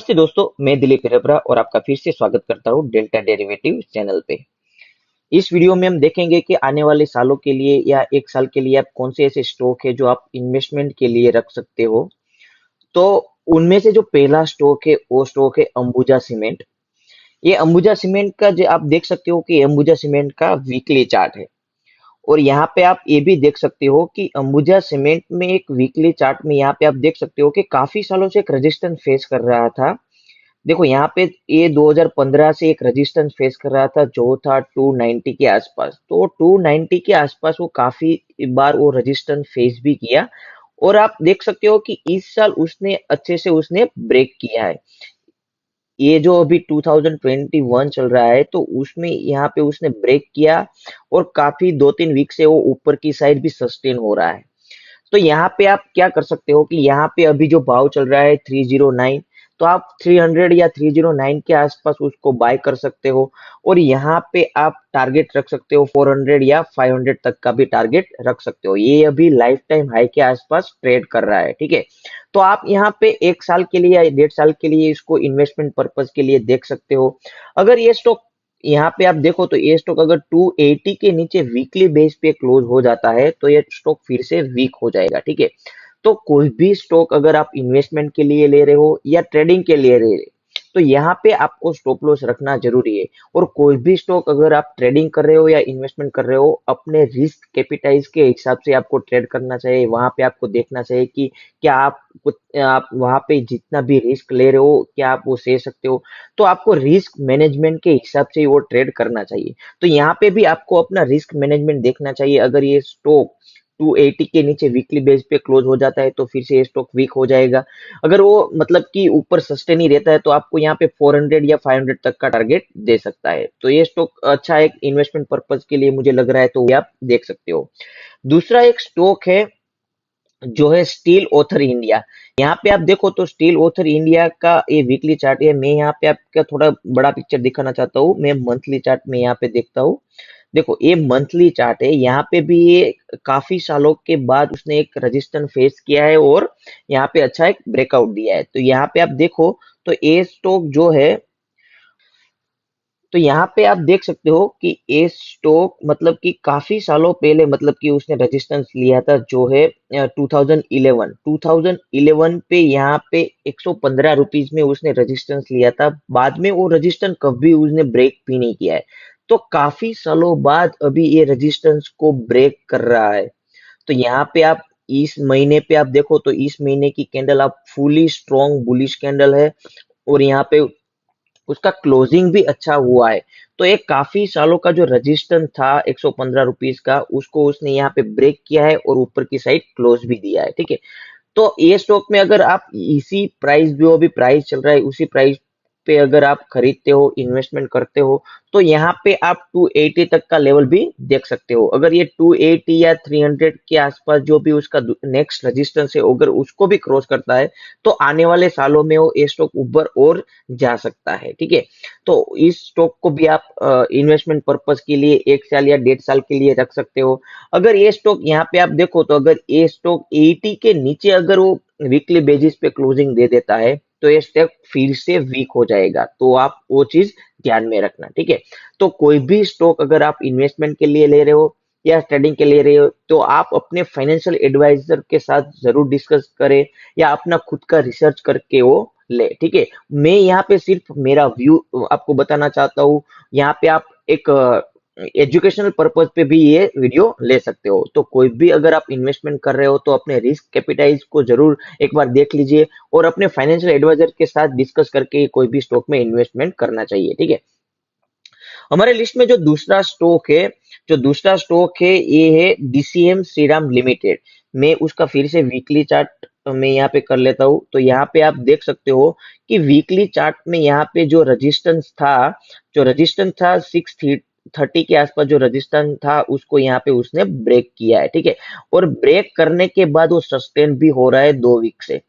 नमस्ते दोस्तों, मैं दिलीप हिरपरा और आपका फिर से स्वागत करता हूँ डेल्टा डेरिवेटिव चैनल पे। इस वीडियो में हम देखेंगे कि आने वाले सालों के लिए या एक साल के लिए आप कौन से ऐसे स्टॉक है जो आप इन्वेस्टमेंट के लिए रख सकते हो। तो उनमें से जो पहला स्टॉक है वो स्टॉक है अंबुजा सीमेंट। ये अंबुजा सीमेंट का जो आप देख सकते हो कि अंबुजा सीमेंट का वीकली चार्ट है। और यहाँ पे आप ये भी देख सकते हो कि अंबुजा सीमेंट में एक वीकली चार्ट में यहाँ पे आप देख सकते हो कि काफी सालों से एक रेजिस्टेंस फेस कर रहा था। देखो यहाँ पे ये 2015 से एक रेजिस्टेंस फेस कर रहा था जो था 290 के आसपास। तो 290 के आसपास वो काफी बार वो रेजिस्टेंस फेस भी किया। और आप देख सकते हो कि इस साल उसने अच्छे से उसने ब्रेक किया है। ये जो अभी 2021 चल रहा है तो उसमें यहाँ पे उसने ब्रेक किया और काफी 2-3 वीक से वो ऊपर की साइड भी सस्टेन हो रहा है। तो यहाँ पे आप क्या कर सकते हो कि यहाँ पे अभी जो भाव चल रहा है 309, तो आप 300 या 309 के आसपास उसको बाय कर सकते हो। और यहाँ पे आप टारगेट रख सकते हो 400 या 500 तक का भी टारगेट रख सकते हो। ये अभी लाइफ टाइम हाई के आसपास ट्रेड कर रहा है, ठीक है। तो आप यहाँ पे एक साल के लिए या 1.5 साल के लिए इसको इन्वेस्टमेंट पर्पज के लिए देख सकते हो। अगर ये स्टॉक यहाँ पे आप देखो तो ये स्टॉक अगर 280 के नीचे वीकली बेस पे क्लोज हो जाता है तो ये स्टॉक फिर से वीक हो जाएगा, ठीक है। तो कोई भी स्टॉक अगर आप इन्वेस्टमेंट के लिए ले रहे हो या ट्रेडिंग के लिए ले रहे हो तो यहाँ पे आपको स्टॉप लॉस रखना जरूरी है। और कोई भी स्टॉक अगर आप ट्रेडिंग कर रहे हो या इन्वेस्टमेंट कर रहे हो अपने रिस्क कैपिटाइज के हिसाब से आपको ट्रेड करना चाहिए। वहां पे आपको देखना चाहिए कि क्या आप वहां पे जितना भी रिस्क ले रहे हो क्या आप वो सह सकते हो। तो आपको रिस्क मैनेजमेंट के हिसाब से ही वो ट्रेड करना चाहिए। तो यहाँ पे भी आपको अपना रिस्क मैनेजमेंट देखना चाहिए। अगर ये स्टॉक 280 के नीचे वीकली बेस पे क्लोज हो जाता है तो फिर से ये स्टॉक वीक हो जाएगा। अगर वो मतलब कि ऊपर सस्टेन ही रहता है तो आपको यहाँ पे 400 या 500 तक का टारगेट दे सकता है। तो ये स्टॉक अच्छा एक इन्वेस्टमेंट पर्पज के लिए मुझे लग रहा है, तो ये आप देख सकते हो। दूसरा एक स्टॉक है जो है स्टील ऑथर इंडिया। यहाँ पे आप देखो तो स्टील ऑथर इंडिया का ये वीकली चार्ट है। मैं यहाँ पे आपका थोड़ा बड़ा पिक्चर दिखाना चाहता हूँ। मैं मंथली चार्ट में यहाँ पे देखता हूँ। देखो ये मंथली चार्ट है। यहाँ पे भी ये काफी सालों के बाद उसने एक रेजिस्टेंस फेस किया है और यहाँ पे अच्छा एक ब्रेकआउट दिया है। तो यहाँ पे आप देखो तो ये स्टॉक जो है, तो यहाँ पे आप देख सकते हो कि ये स्टॉक मतलब कि काफी सालों पहले मतलब कि उसने रेजिस्टेंस लिया था जो है 2011 पे यहाँ पे 115 रुपीज में उसने रेजिस्टेंस लिया था। बाद में वो रेजिस्टेंस कभी उसने ब्रेक भी नहीं किया है। तो काफी सालों बाद अभी ये रेजिस्टेंस को ब्रेक कर रहा है। तो यहाँ पे आप इस महीने पे आप देखो तो इस महीने की कैंडल आप फुली स्ट्रॉन्ग बुलिश कैंडल है। और यहाँ पे उसका क्लोजिंग भी अच्छा हुआ है। तो एक काफी सालों का जो रेजिस्टेंस था 115 रुपीज का उसको उसने यहाँ पे ब्रेक किया है और ऊपर की साइड क्लोज भी दिया है, ठीक है। तो ये स्टॉक में अगर आप इसी प्राइस जो अभी प्राइस चल रहा है उसी प्राइस पे अगर आप खरीदते हो इन्वेस्टमेंट करते हो तो यहाँ पे आप 280 तक का लेवल भी देख सकते हो। अगर ये 280 या 300 के आसपास जो भी उसका नेक्स्ट रेजिस्टेंस है अगर उसको भी क्रॉस करता है तो आने वाले सालों में वो ये स्टॉक ऊपर और जा सकता है, ठीक है। तो इस स्टॉक को भी आप इन्वेस्टमेंट पर्पज के लिए 1 साल या 1.5 साल के लिए रख सकते हो। अगर ये स्टॉक यहाँ पे आप देखो तो अगर ये स्टॉक 80 के नीचे अगर वो वीकली बेसिस पे क्लोजिंग दे देता है तो ये स्टॉक फिर से वीक हो जाएगा। तो आप वो चीज ध्यान में रखना, ठीक है। तो कोई भी स्टॉक अगर आप इन्वेस्टमेंट के लिए ले रहे हो या ट्रेडिंग के लिए रहे हो तो आप अपने फाइनेंशियल एडवाइजर के साथ जरूर डिस्कस करें या अपना खुद का रिसर्च करके वो ले, ठीक है। मैं यहाँ पे सिर्फ मेरा व्यू आपको बताना चाहता हूँ। यहाँ पे आप एक एजुकेशनल पर्पज पे भी ये वीडियो ले सकते हो। तो कोई भी अगर आप इन्वेस्टमेंट कर रहे हो तो अपने रिस्क कैपिटाइज को जरूर एक बार देख लीजिए और अपने फाइनेंशियल एडवाइजर के साथ डिस्कस करके कोई भी स्टॉक में इन्वेस्टमेंट करना चाहिए, ठीक है। हमारे लिस्ट में जो दूसरा स्टॉक है ये है डीसीएम श्रीराम लिमिटेड। मैं उसका फिर से वीकली चार्ट मैं यहाँ पे कर लेता हूँ। तो यहाँ पे आप देख सकते हो कि वीकली चार्ट में यहाँ पे जो रेजिस्टेंस था 630 के आसपास जो रेजिस्टेंस था उसको यहाँ पे उसने ब्रेक किया है, ठीक है। और ब्रेक करने के बाद वो सस्टेन भी हो रहा है 2 वीक से।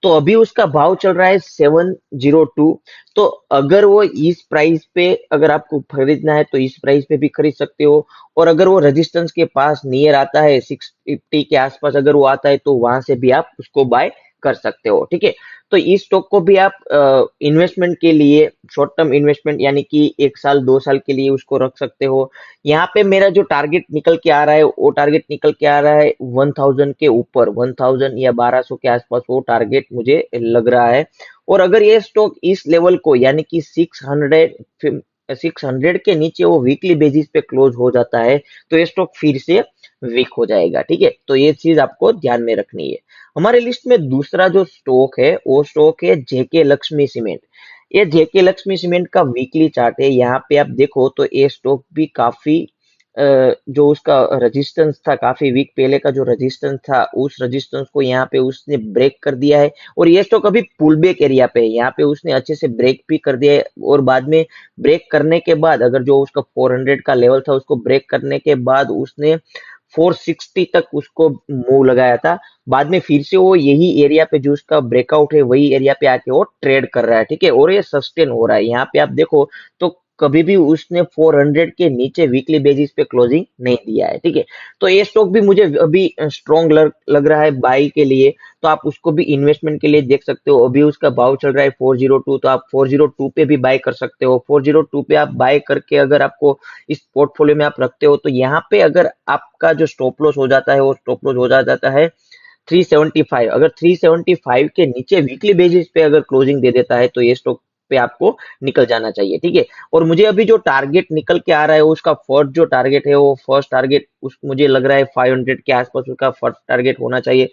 तो अभी उसका भाव चल रहा है 702। तो अगर वो इस प्राइस पे अगर आपको खरीदना है तो इस प्राइस पे भी खरीद सकते हो। और अगर वो रेजिस्टेंस के पास नियर आता है 650 के आसपास अगर वो आता है तो वहां से भी आप उसको बाय कर सकते हो, ठीक है। तो इस स्टॉक को भी आप इन्वेस्टमेंट के लिए, शॉर्ट टर्म इन्वेस्टमेंट यानी कि 1 साल 2 साल के लिए उसको रख सकते हो। यहाँ पे मेरा जो टारगेट निकल के आ रहा है, वो टारगेट निकल के आ रहा है 1000 के ऊपर, 1000 या 1200 के आसपास वो टारगेट मुझे लग रहा है। और अगर ये स्टॉक इस लेवल को यानी कि 600 के नीचे वो वीकली बेसिस पे क्लोज हो जाता है, तो ये स्टॉक फिर से वीक हो जाएगा, ठीक है। तो ये चीज आपको ध्यान में रखनी है। हमारे लिस्ट में दूसरा जो स्टॉक है वो स्टॉक है जेके लक्ष्मी सीमेंट। ये जेके लक्ष्मी सीमेंट का वीकली चार्ट है। यहाँ पे आप देखो तो ये स्टॉक भी काफी जो उसका रेजिस्टेंस था, काफी वीक पहले का जो रेजिस्टेंस था, उस रेजिस्टेंस को यहाँ पे उसने ब्रेक कर दिया है। और ये स्टॉक अभी पुल बैक एरिया पे है, यहाँ पे उसने अच्छे से ब्रेक भी कर दिया है। और बाद में ब्रेक करने के बाद, अगर जो उसका 400 का लेवल था उसको ब्रेक करने के बाद उसने 460 तक उसको मूव लगाया था। बाद में फिर से वो यही एरिया पे जो उसका ब्रेकआउट है वही एरिया पे आके वो ट्रेड कर रहा है, ठीक है। और ये सस्टेन हो रहा है। यहाँ पे आप देखो तो कभी भी उसने 400 के नीचे वीकली बेसिस पे क्लोजिंग नहीं दिया है, ठीक है। तो ये स्टॉक भी मुझे अभी स्ट्रॉन्ग लग रहा है बाई के लिए। तो आप उसको भी इन्वेस्टमेंट के लिए देख सकते हो। अभी उसका भाव चल रहा है 402, तो आप 402 पे भी बाय कर सकते हो। 402 पे आप बाय करके अगर आपको इस पोर्टफोलियो में आप रखते हो, तो यहाँ पे अगर आपका जो स्टॉप लॉस हो जाता है वो स्टॉप लॉस हो जाता है 375। अगर 375 के नीचे वीकली बेसिस पे अगर क्लोजिंग दे देता है, तो ये स्टॉक पे आपको निकल जाना चाहिए, ठीक है। और मुझे अभी जो टारगेट निकल के आ रहा है उसका फर्स्ट जो टारगेट है, वो फर्स्ट टारगेट उस मुझे लग रहा है 500 के आसपास उसका फर्स्ट टारगेट होना चाहिए।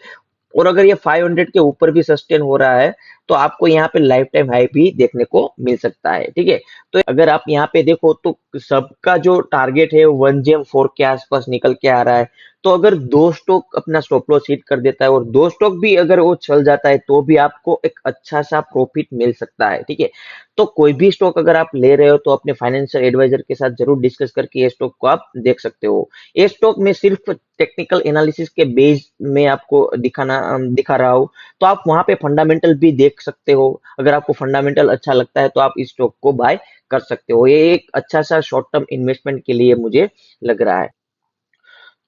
और अगर ये 500 के ऊपर भी सस्टेन हो रहा है, तो आपको यहाँ पे लाइफ टाइम हाई भी देखने को मिल सकता है, ठीक है। तो अगर आप यहाँ पे देखो तो सबका जो टारगेट है 1GM4 के आसपास निकल के आ रहा है। तो अगर दो स्टॉक अपना स्टॉप लॉस हिट कर देता है और दो स्टॉक भी अगर वो चल जाता है, तो भी आपको एक अच्छा सा प्रॉफिट मिल सकता है, ठीक है। तो कोई भी स्टॉक अगर आप ले रहे हो तो अपने फाइनेंशियल एडवाइजर के साथ जरूर डिस्कस करके ये स्टॉक को आप देख सकते हो। ये स्टॉक में सिर्फ टेक्निकल एनालिसिस के बेस में आपको दिखा रहा हूँ। तो आप वहां पे फंडामेंटल भी देख सकते हो। अगर आपको फंडामेंटल अच्छा लगता है तो आप इस स्टॉक को बाय कर सकते हो। ये एक अच्छा सा शॉर्ट टर्म इन्वेस्टमेंट के लिए मुझे लग रहा है।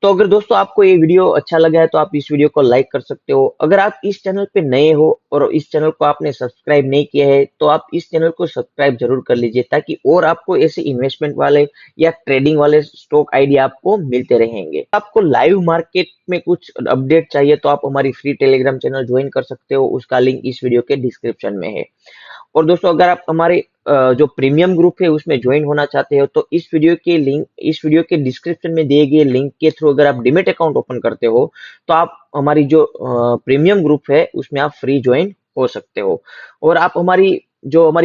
तो अगर दोस्तों आपको ये वीडियो अच्छा लगा है तो आप इस वीडियो को लाइक कर सकते हो। अगर आप इस चैनल पे नए हो और इस चैनल को आपने सब्सक्राइब नहीं किया है, तो आप इस चैनल को सब्सक्राइब जरूर कर लीजिए, ताकि और आपको ऐसे इन्वेस्टमेंट वाले या ट्रेडिंग वाले स्टॉक आइडिया आपको मिलते रहेंगे। आपको लाइव मार्केट में कुछ अपडेट चाहिए तो आप हमारी फ्री टेलीग्राम चैनल ज्वाइन कर सकते हो। उसका लिंक इस वीडियो के डिस्क्रिप्शन में है। और दोस्तों अगर आप हमारे जो प्रीमियम ग्रुप है उसमें ज्वाइन होना चाहते हो, तो इस वीडियो के डिस्क्रिप्शन में दिए गए लिंक के थ्रू अगर आप डिमेट अकाउंट ओपन करते हो, तो आप हमारी जो प्रीमियम ग्रुप है उसमें आप फ्री ज्वाइन हो सकते हो। और आप हमारी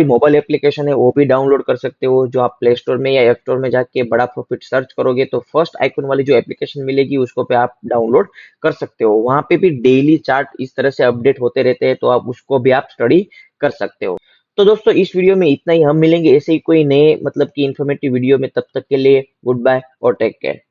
मोबाइल एप्लीकेशन है वो भी डाउनलोड कर सकते हो। जो आप प्ले स्टोर में या ऐप स्टोर में जाके बड़ा प्रॉफिट सर्च करोगे, तो फर्स्ट आइकन वाली जो एप्लीकेशन मिलेगी उसको पे आप डाउनलोड कर सकते हो। वहां पे भी डेली चार्ट इस तरह से अपडेट होते रहते हैं, तो आप उसको भी आप स्टडी कर सकते हो। तो दोस्तों इस वीडियो में इतना ही। हम मिलेंगे ऐसे ही कोई नए मतलब कि इंफॉर्मेटिव वीडियो में। तब तक के लिए गुड बाय और टेक केयर।